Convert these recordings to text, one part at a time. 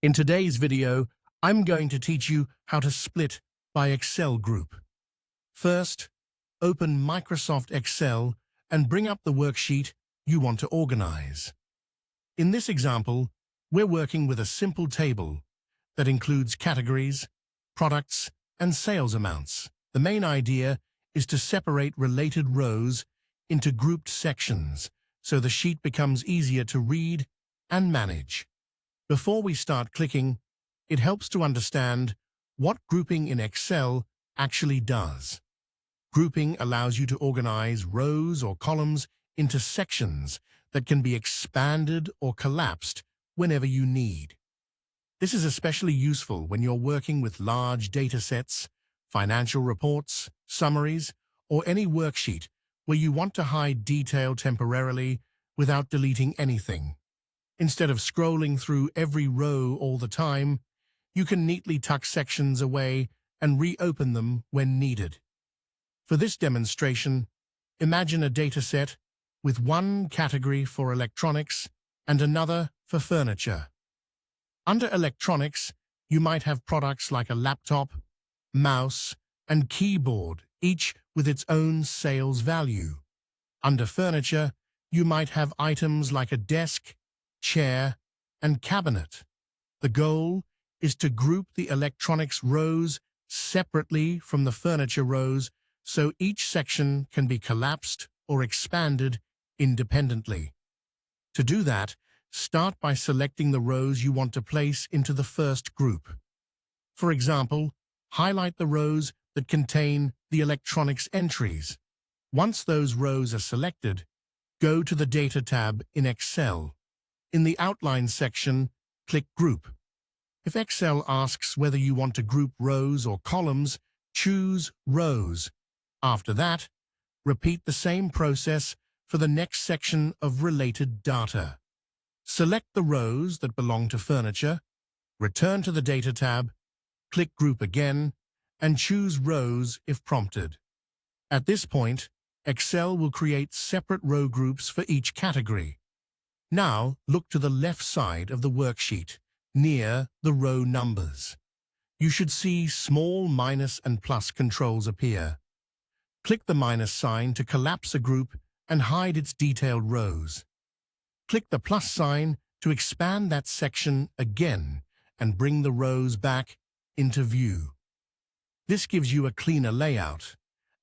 In today's video, I'm going to teach you how to split by Excel group. First, open Microsoft Excel and bring up the worksheet you want to organize. In this example, we're working with a simple table that includes categories, products, and sales amounts. The main idea is to separate related rows into grouped sections so the sheet becomes easier to read and manage. Before we start clicking, it helps to understand what grouping in Excel actually does. Grouping allows you to organize rows or columns into sections that can be expanded or collapsed whenever you need. This is especially useful when you're working with large data sets, financial reports, summaries, or any worksheet where you want to hide detail temporarily without deleting anything. Instead of scrolling through every row all the time, you can neatly tuck sections away and reopen them when needed. For this demonstration, imagine a dataset with one category for electronics and another for furniture. Under electronics, you might have products like a laptop, mouse, and keyboard, each with its own sales value. Under furniture, you might have items like a desk, chair, and cabinet. The goal is to group the electronics rows separately from the furniture rows so each section can be collapsed or expanded independently. To do that, start by selecting the rows you want to place into the first group. For example, highlight the rows that contain the electronics entries. Once those rows are selected, go to the Data tab in Excel. In the Outline section, click Group. If Excel asks whether you want to group rows or columns, choose Rows. After that, repeat the same process for the next section of related data. Select the rows that belong to furniture, return to the Data tab, click Group again, and choose Rows if prompted. At this point, Excel will create separate row groups for each category. Now, look to the left side of the worksheet, near the row numbers. You should see small minus and plus controls appear. Click the minus sign to collapse a group and hide its detailed rows. Click the plus sign to expand that section again and bring the rows back into view. This gives you a cleaner layout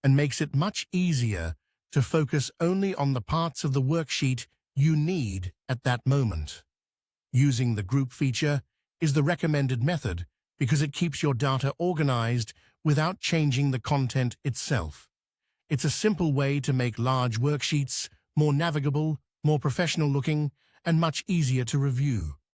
and makes it much easier to focus only on the parts of the worksheet you need at that moment. Using the group feature is the recommended method because it keeps your data organized without changing the content itself. It's a simple way to make large worksheets more navigable, more professional looking, and much easier to review.